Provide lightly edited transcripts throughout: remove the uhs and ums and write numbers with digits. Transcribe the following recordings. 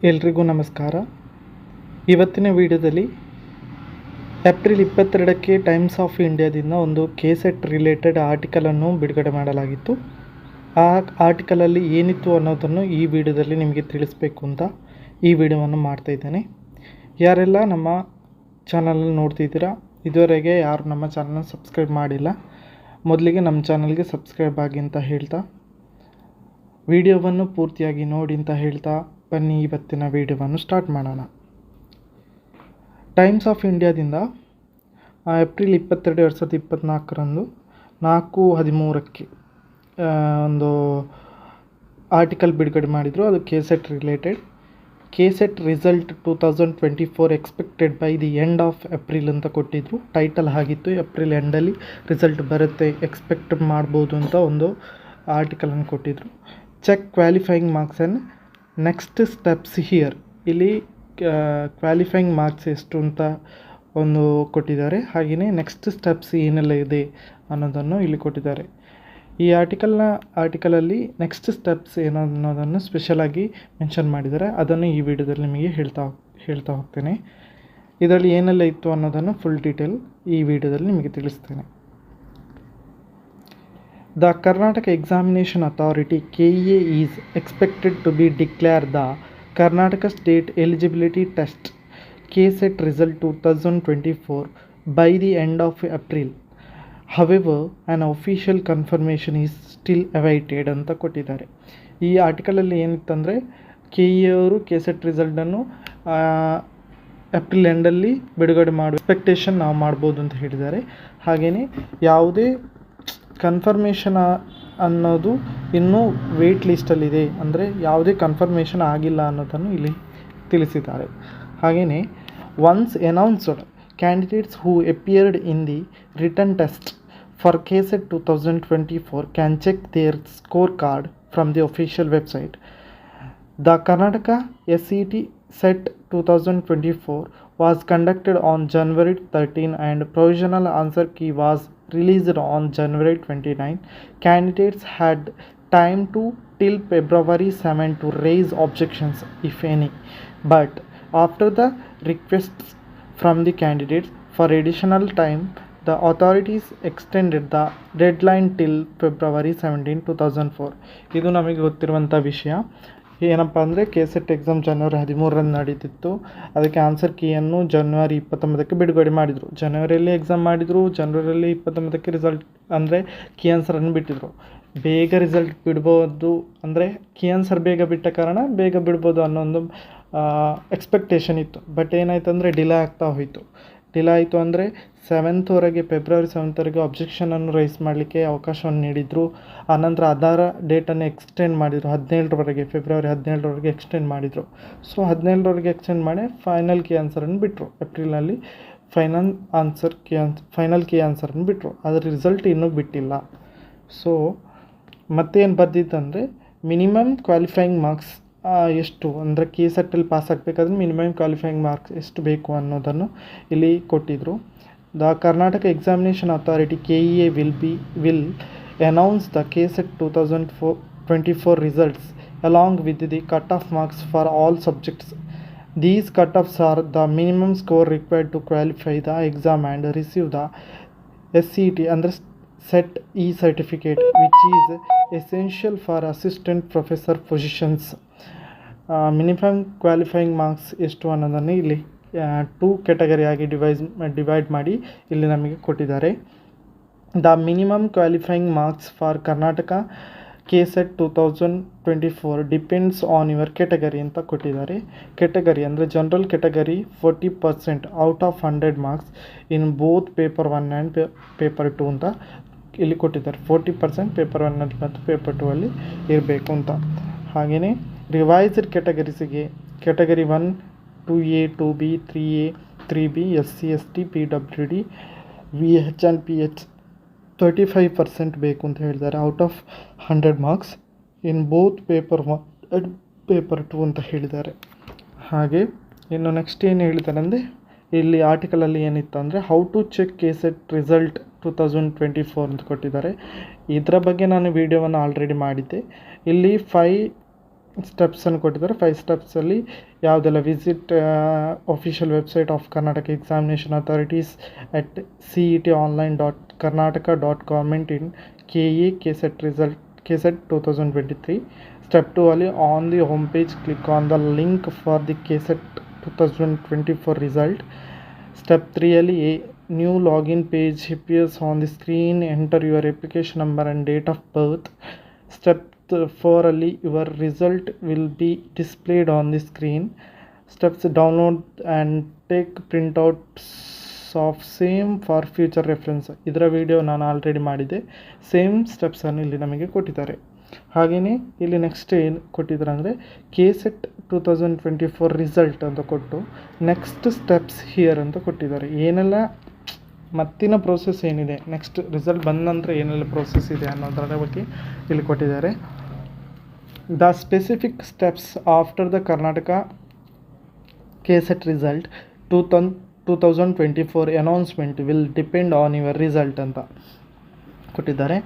ಎಲ್ರಿಗೂ ನಮಸ್ಕಾರ. ಇವತ್ತಿನ ವಿಡಿಯೋದಲ್ಲಿ ಏಪ್ರಿಲ್ 22ಕ್ಕೆ ಟೈಮ್ಸ್ ಆಫ್ ಇಂಡಿಯಾದಿಂದ ಒಂದು ಕೆಸೆಟ್ ರಿಲೇಟೆಡ್ ಆರ್ಟಿಕಲನ್ನು ಬಿಡುಗಡೆ ಮಾಡಲಾಗಿತ್ತು. ಆ ಆರ್ಟಿಕಲಲ್ಲಿ ಏನಿತ್ತು ಅನ್ನೋದನ್ನು ಈ ವಿಡಿಯೋದಲ್ಲಿ ನಿಮಗೆ ತಿಳಿಸ್ಬೇಕು ಅಂತ ಈ ವಿಡಿಯೋವನ್ನು ಮಾಡ್ತಾಯಿದ್ದೇನೆ. ಯಾರೆಲ್ಲ ನಮ್ಮ ಚಾನಲ್ ನೋಡ್ತಿದ್ದೀರಾ, ಇದುವರೆಗೆ ಯಾರು ನಮ್ಮ ಚಾನಲ್ನ ಸಬ್ಸ್ಕ್ರೈಬ್ ಮಾಡಿಲ್ಲ, ಮೊದಲಿಗೆ ನಮ್ಮ ಚಾನಲ್ಗೆ ಸಬ್ಸ್ಕ್ರೈಬ್ ಆಗಿ ಅಂತ ಹೇಳ್ತಾ, ವಿಡಿಯೋವನ್ನು ಪೂರ್ತಿಯಾಗಿ ನೋಡಿ ಅಂತ ಹೇಳ್ತಾ ಬನ್ನಿ ಇವತ್ತಿನ ವಿಡಿಯೋವನ್ನು ಸ್ಟಾರ್ಟ್ ಮಾಡೋಣ. ಟೈಮ್ಸ್ ಆಫ್ ಇಂಡಿಯಾದಿಂದ ಏಪ್ರಿಲ್ 22, 2024 4:13 ಒಂದು ಆರ್ಟಿಕಲ್ ಬಿಡುಗಡೆ ಮಾಡಿದರು. ಅದು KSET related. KSET result 2024 expected by the end of April ಅಂತ ಕೊಟ್ಟಿದ್ರು. ಟೈಟಲ್ ಆಗಿತ್ತು, ಏಪ್ರಿಲ್ ಎಂಡಲ್ಲಿ ರಿಸಲ್ಟ್ ಬರುತ್ತೆ, ಎಕ್ಸ್ಪೆಕ್ಟ್ ಮಾಡ್ಬೋದು ಅಂತ ಒಂದು ಆರ್ಟಿಕಲನ್ನು ಕೊಟ್ಟಿದ್ರು. Check qualifying marks and next steps here. ಇಲ್ಲಿ ಕ್ವಾಲಿಫೈಯಿಂಗ್ ಮಾರ್ಕ್ಸ್ ಎಷ್ಟು ಅಂತ ಒಂದು ಕೊಟ್ಟಿದ್ದಾರೆ, ಹಾಗೆಯೇ ನೆಕ್ಸ್ಟ್ ಸ್ಟೆಪ್ಸ್ ಏನೆಲ್ಲ ಇದೆ ಅನ್ನೋದನ್ನು ಇಲ್ಲಿ ಕೊಟ್ಟಿದ್ದಾರೆ. ಈ ಆರ್ಟಿಕಲಲ್ಲಿ ನೆಕ್ಸ್ಟ್ ಸ್ಟೆಪ್ಸ್ ಏನೋ ಅನ್ನೋದನ್ನು ಸ್ಪೆಷಲಾಗಿ ಮೆನ್ಷನ್ ಮಾಡಿದ್ದಾರೆ. ಅದನ್ನು ಈ ವಿಡಿಯೋದಲ್ಲಿ ನಿಮಗೆ ಹೇಳ್ತಾ ಹೋಗ್ತೇನೆ. ಇದರಲ್ಲಿ ಏನೆಲ್ಲ ಇತ್ತು ಅನ್ನೋದನ್ನು ಫುಲ್ ಡೀಟೇಲ್ ಈ ವಿಡಿಯೋದಲ್ಲಿ ನಿಮಗೆ ತಿಳಿಸ್ತೇನೆ. The Karnataka Examination Authority KEA is expected to be declared the Karnataka State Eligibility Test KSET result 2024 by the end of April. However, an official confirmation is still awaited ಅಂತ ಕೊಟ್ಟಿದ್ದಾರೆ. ಈ ಆರ್ಟಿಕಲಲ್ಲಿ ಏನಿತ್ತಂದರೆ, KEA ಅವರು KSET ರಿಸಲ್ಟನ್ನು April ಎಂಡಲ್ಲಿ ಬಿಡುಗಡೆ ಮಾಡುವ expectation ನಾವು ಮಾಡ್ಬೋದು ಅಂತ ಹೇಳಿದ್ದಾರೆ. ಹಾಗೆಯೇ ಯಾವುದೇ ಕನ್ಫರ್ಮೇಷನ್ ಅನ್ನೋದು ಇನ್ನೂ ವೇಟ್ ಲಿಸ್ಟಲ್ಲಿದೆ, ಅಂದರೆ ಯಾವುದೇ ಕನ್ಫರ್ಮೇಷನ್ ಆಗಿಲ್ಲ ಅನ್ನೋದನ್ನು ಇಲ್ಲಿ ತಿಳಿಸಿದ್ದಾರೆ. ಹಾಗೆಯೇ once announced candidates who appeared in the written test for KSET 2024 can check their score card from the official website. The Karnataka SET SET 2024 was conducted on January 13 and provisional answer key was released on January 29. Candidates had time to till February 7 to raise objections if any, but after the requests from the candidates for additional time, the authorities extended the deadline till February 17, 2004. ಇದು ನಮಗೆ ಗೊತ್ತಿರುವಂಥ ವಿಷಯ. ಏನಪ್ಪ ಅಂದರೆ, KSET exam ಜನವರಿ 13 ನಡೀತಿತ್ತು. ಅದಕ್ಕೆ answer ಕೀಯನ್ನು ಜನವರಿ 29ಕ್ಕೆ ಬಿಡುಗಡೆ ಮಾಡಿದರು. ಜನವರಿಯಲ್ಲಿ ಎಕ್ಸಾಮ್ ಮಾಡಿದರು, ಜನವರಿಯಲ್ಲಿ 29ಕ್ಕೆ ರಿಸಲ್ಟ್ ಅಂದರೆ ಕೀ ಆನ್ಸರನ್ನು ಬಿಟ್ಟಿದ್ರು. ಬೇಗ ರಿಸಲ್ಟ್ ಬಿಡ್ಬೋದು, ಅಂದರೆ ಕೀ ಆನ್ಸರ್ ಬೇಗ ಬಿಟ್ಟ ಕಾರಣ ಬೇಗ ಬಿಡ್ಬೋದು ಅನ್ನೋ ಒಂದು ಎಕ್ಸ್ಪೆಕ್ಟೇಷನ್ ಇತ್ತು. ಬಟ್ ಏನಾಯ್ತು ಅಂದರೆ, ಡಿಲೇ ಆಗ್ತಾ ಹೋಯಿತು. ಡಿಲೇ ಆಯಿತು ಅಂದರೆ ಫೆಬ್ರವರಿ 7 ಅಬ್ಜೆಕ್ಷನನ್ನು ರೈಸ್ ಮಾಡಲಿಕ್ಕೆ ಅವಕಾಶವನ್ನು ನೀಡಿದರು. ಆನಂತರ ಅದರ ಡೇಟನ್ನು ಎಕ್ಸ್ಟೆಂಡ್ ಮಾಡಿದರು, ಫೆಬ್ರವರಿ 17 ಎಕ್ಸ್ಟೆಂಡ್ ಮಾಡಿದರು. ಸೊ 17 ಎಕ್ಸ್ಟೆಂಡ್ ಮಾಡಿ ಫೈನಲ್ ಕೀ ಆನ್ಸರನ್ನು ಬಿಟ್ಟರು. ಏಪ್ರಿಲ್ನಲ್ಲಿ ಫೈನಲ್ ಕೀ ಆನ್ಸರನ್ನು ಬಿಟ್ಟರು. ಅದರ ರಿಸಲ್ಟ್ ಇನ್ನೂ ಬಿಟ್ಟಿಲ್ಲ. ಸೊ ಮತ್ತೇನು ಬರ್ದಿತ್ತಂದರೆ, ಮಿನಿಮಮ್ ಕ್ವಾಲಿಫೈಯಿಂಗ್ ಮಾರ್ಕ್ಸ್ ಎಷ್ಟು, ಅಂದರೆ ಕೆಸೆಟ್ಟಲ್ಲಿ ಪಾಸ್ ಆಗಬೇಕಾದ್ರೆ ಮಿನಿಮಮ್ ಕ್ವಾಲಿಫೈಯಿಂಗ್ ಮಾರ್ಕ್ಸ್ ಎಷ್ಟು ಬೇಕು ಅನ್ನೋದನ್ನು ಇಲ್ಲಿ ಕೊಟ್ಟಿದ್ದರು. The Karnataka examination authority KEA will announce the KSET 2024 results along with the cut-off marks for all subjects. These cut-offs are the minimum score required to qualify the exam and receive the SET ಅಂದರೆ SET certificate, which is essential for assistant professor positions. Minimum qualifying marks ಎಷ್ಟು ಅನ್ನೋದನ್ನು ಇಲ್ಲಿ 2 ಕ್ಯಾಟಗರಿಯಾಗಿ divide ಮಾಡಿ ಇಲ್ಲಿ ನಮಗೆ ಕೊಟ್ಟಿದ್ದಾರೆ. The minimum qualifying marks for Karnataka KSET 2024 depends on your category ಅಂತ ಕೊಟ್ಟಿದ್ದಾರೆ. ಕ್ಯಾಟಗರಿ ಅಂದರೆ general category 40% out of 100 marks in both paper 1 and paper 2 ಅಂತ ಇಲ್ಲಿ ಕೊಟ್ಟಿದ್ದಾರೆ. 40% ಪೇಪರ್ 1 ಮತ್ತು ಪೇಪರ್ 2 ಅಲ್ಲಿ ಇರಬೇಕು ಅಂತ. ಹಾಗೆಯೇ ರಿವೈಸ್ಡ್ ಕ್ಯಾಟಗರೀಸಿಗೆ category 1, 2A, 2B, 3A, 3B, SC, ST, PWD, VH and PH 35% ಬೇಕು ಅಂತ ಹೇಳಿದ್ದಾರೆ out of 100 marks in both paper 1 and paper 2 ಅಂತ ಹೇಳಿದ್ದಾರೆ. ಹಾಗೆ ಇನ್ನು ನೆಕ್ಸ್ಟ್ ಏನು ಹೇಳಿದ್ದಾರೆ ಅಂದರೆ, ಇಲ್ಲಿ ಆರ್ಟಿಕಲಲ್ಲಿ ಏನಿತ್ತು ಅಂದರೆ, how to check KSET result 2024 ಅಂತ ಕೊಟ್ಟಿದ್ದಾರೆ. ಇದರ ಬಗ್ಗೆ ನಾನು ವಿಡಿಯೋವನ್ನು ಆಲ್ರೆಡಿ ಮಾಡಿದ್ದೆ. ಇಲ್ಲಿ 5 ಸ್ಟೆಪ್ಸನ್ನು ಕೊಟ್ಟಿದ್ದಾರೆ. 5 ಸ್ಟೆಪ್ಸಲ್ಲಿ ಯಾವುದೆಲ್ಲ visit official website of Karnataka examination authorities at cet.online.karnataka.government in KE KSET result KSET 2023. Step 2 ಅಲ್ಲಿ on the home page click on the link for the KSET 2024 result. Step 3 ಅಲ್ಲಿ a new login page appears on the screen. Enter your application number and date of birth. Step 4 ಅಲ್ಲಿ your result will be displayed on the screen. Steps download and take printouts of same for future reference. ಇದರ video ನಾನು already ಮಾಡಿದೆ. Same ಸ್ಟೆಪ್ಸನ್ನು ಇಲ್ಲಿ ನಮಗೆ ಕೊಟ್ಟಿದ್ದಾರೆ. ಹಾಗೆಯೇ ಇಲ್ಲಿ next ಏನು ಕೊಟ್ಟಿದ್ದಾರೆ ಅಂದರೆ KSET 2024 ರಿಸಲ್ಟ್ ಅಂತ ಕೊಟ್ಟು ನೆಕ್ಸ್ಟ್ ಸ್ಟೆಪ್ಸ್ ಹಿಯರ್ ಅಂತ ಕೊಟ್ಟಿದ್ದಾರೆ. ಏನೆಲ್ಲ ಮತ್ತಿನ ಪ್ರೋಸೆಸ್ ಏನಿದೆ, ನೆಕ್ಸ್ಟ್ ರಿಸಲ್ಟ್ ಬಂದ ನಂತರ ಏನೆಲ್ಲ ಪ್ರೋಸೆಸ್ ಇದೆ ಅನ್ನೋದರ ಬಗ್ಗೆ ಇಲ್ಲಿ ಕೊಟ್ಟಿದ್ದಾರೆ. The specific steps after the Karnataka KSET result 2024 announcement will depend on your result ಅಂತ ಕೊಟ್ಟಿದ್ದಾರೆ.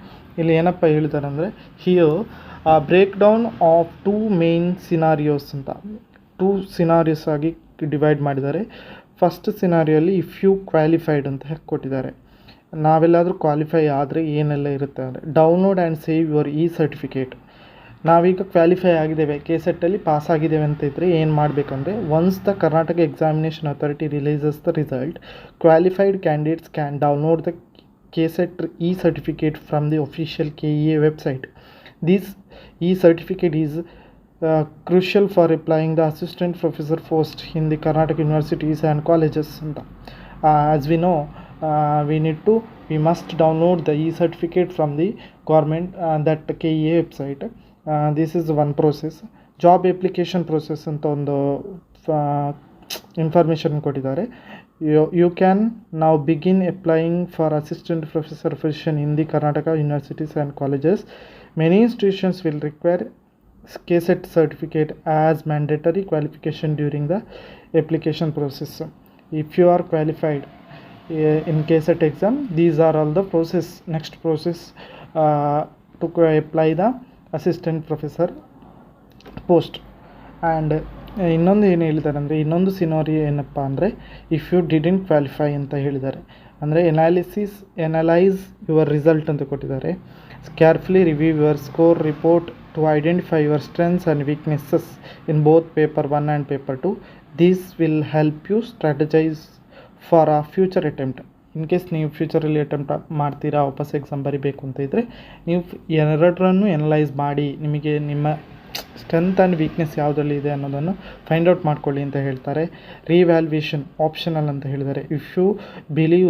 ಇಲ್ಲಿ ಏನಪ್ಪ ಹೇಳ್ತಾರೆ ಅಂದರೆ here break down of 2 main scenarios ಅಂತ 2 ಸಿನಾರಿಯೋಸ್ ಆಗಿ ಡಿವೈಡ್ ಮಾಡಿದ್ದಾರೆ. ಫಸ್ಟ್ ಸಿನಾರಿಯೋಲ್ಲಿ ಇಫ್ ಯು ಕ್ವಾಲಿಫೈಡ್ ಅಂತ ಕೊಟ್ಟಿದ್ದಾರೆ. ನಾವೆಲ್ಲಾದರೂ ಕ್ವಾಲಿಫೈ ಆದರೆ ಏನೆಲ್ಲ ಇರುತ್ತೆ ಅಂದರೆ download and save your certificate. ನಾವೀಗ ಕ್ವಾಲಿಫೈ ಆಗಿದ್ದೇವೆ, KSETಲ್ಲಿ ಪಾಸ್ ಆಗಿದ್ದೇವೆ ಅಂತ ಇದ್ದರೆ ಏನು ಮಾಡಬೇಕಂದ್ರೆ once the Karnataka examination authority releases the result, qualified candidates can download the KSET certificate from the official KEA website. This certificate is crucial for applying the assistant professor post in the Karnataka universities and colleges. As we know, we must download the certificate from the government that KEA website. This is one process. Job application process ಅಂತ ಒಂದು information ಕೊಟ್ಟಿದ್ದಾರೆ. You can now begin applying for assistant professor position in the Karnataka universities and colleges. Many institutions will require KSET certificate as mandatory qualification during the application process. If you are qualified in KSET exam, these are all the next process to apply the assistant professor post. And ಇನ್ನೊಂದು ಏನು ಹೇಳಿದ್ದಾರೆ ಅಂದರೆ ಇನ್ನೊಂದು scenario ಏನಪ್ಪ ಅಂದರೆ if you didn't qualify ಅಂತ ಹೇಳಿದ್ದಾರೆ. ಅಂದರೆ ಎನಲೈಸ್ ಯುವರ್ ರಿಸಲ್ಟ್ ಅಂತ ಕೊಟ್ಟಿದ್ದಾರೆ. Carefully review your score report to identify your strengths and weaknesses in both paper 1 and paper 2. This will help you strategize for a future attempt. In case ನೀವು ಫ್ಯೂಚರಲ್ಲಿ attempt ಮಾಡ್ತೀರಾ, ವಾಪಸ್ exam ಬರೀಬೇಕು ಅಂತ ಇದ್ದರೆ ನೀವು ಎರಡರನ್ನು ಎನಲೈಸ್ ಮಾಡಿ ನಿಮಗೆ ನಿಮ್ಮ ಸ್ಟ್ರೆಂತ್ ಆ್ಯಂಡ್ ವೀಕ್ನೆಸ್ ಯಾವುದರಲ್ಲಿ ಇದೆ ಅನ್ನೋದನ್ನು ಫೈಂಡ್ ಔಟ್ ಮಾಡ್ಕೊಳ್ಳಿ ಅಂತ ಹೇಳ್ತಾರೆ. ರಿವ್ಯಾಲ್ಯೂಯೇಷನ್ ಆಪ್ಷನಲ್ ಅಂತ ಹೇಳಿದ್ದಾರೆ. If you believe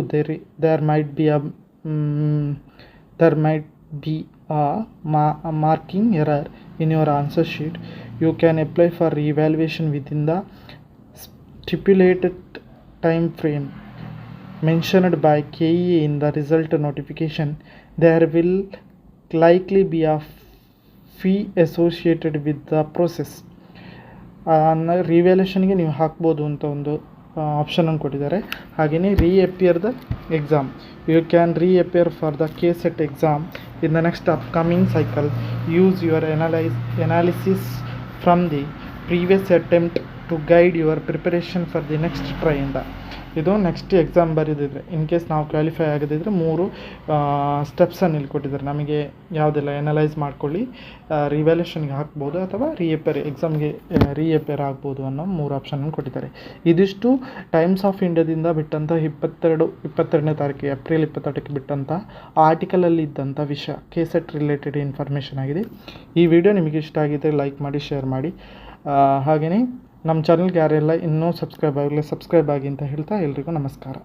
there might be marking error in your answer sheet, you can apply for revaluation within the stipulated time frame mentioned by KEA in the result notification. There will likely be a fee associated with the process. ರಿವ್ಯಾಲ್ಯೂಷನ್ಗೆ ನೀವು ಹಾಕ್ಬೋದು ಅಂತ ಒಂದು ಆಪ್ಷನನ್ನು ಕೊಟ್ಟಿದ್ದಾರೆ. ಹಾಗೆಯೇ reappear the exam. You can reappear for the KSET exam in the next upcoming cycle. Use your analysis from the previous attempt to guide your preparation for the next try ಅಂತ. ಇದು ನೆಕ್ಸ್ಟ್ ಎಕ್ಸಾಮ್ ಬರೆದಿದ್ರೆ in case ನಾವು qualify ಆಗದಿದ್ದರೆ 3 ಸ್ಟೆಪ್ಸನ್ನು ಇಲ್ಲಿ ಕೊಟ್ಟಿದ್ದಾರೆ. ನಮಗೆ ಯಾವುದೆಲ್ಲ ಎನಲೈಸ್ ಮಾಡ್ಕೊಳ್ಳಿ, ರಿವ್ಯಾಲ್ಯೂಷನ್ಗೆ ಹಾಕ್ಬೋದು ಅಥವಾ ಎಕ್ಸಾಮ್ಗೆ ರೀಅಪಿಯರ್ ಆಗ್ಬೋದು ಅನ್ನೋ 3 ಆಪ್ಷನನ್ನು ಕೊಟ್ಟಿದ್ದಾರೆ. ಇದಿಷ್ಟು ಟೈಮ್ಸ್ ಆಫ್ ಇಂಡಿಯಾದಿಂದ ಬಿಟ್ಟಂಥ 22ನೇ ತಾರೀಕು ಏಪ್ರಿಲ್ 22ಕ್ಕೆ ಬಿಟ್ಟಂಥ ಆರ್ಟಿಕಲಲ್ಲಿ ಇದ್ದಂಥ ವಿಷಯ KSET ರಿಲೇಟೆಡ್ ಇನ್ಫಾರ್ಮೇಷನ್ ಆಗಿದೆ. ಈ ವಿಡಿಯೋ ನಿಮಗೆ ಇಷ್ಟ ಆಗಿದ್ದರೆ ಲೈಕ್ ಮಾಡಿ, ಶೇರ್ ಮಾಡಿ. ಹಾಗೆಯೇ ನಮ್ಮ ಚಾನಲ್ಗೆ ಯಾರೆಲ್ಲ ಇನ್ನೂ ಸಬ್ಸ್ಕ್ರೈಬ್ ಆಗಿಲ್ಲ ಸಬ್ಸ್ಕ್ರೈಬ್ ಆಗಿ ಅಂತ ಹೇಳ್ತಾ ಎಲ್ರಿಗೂ ನಮಸ್ಕಾರ.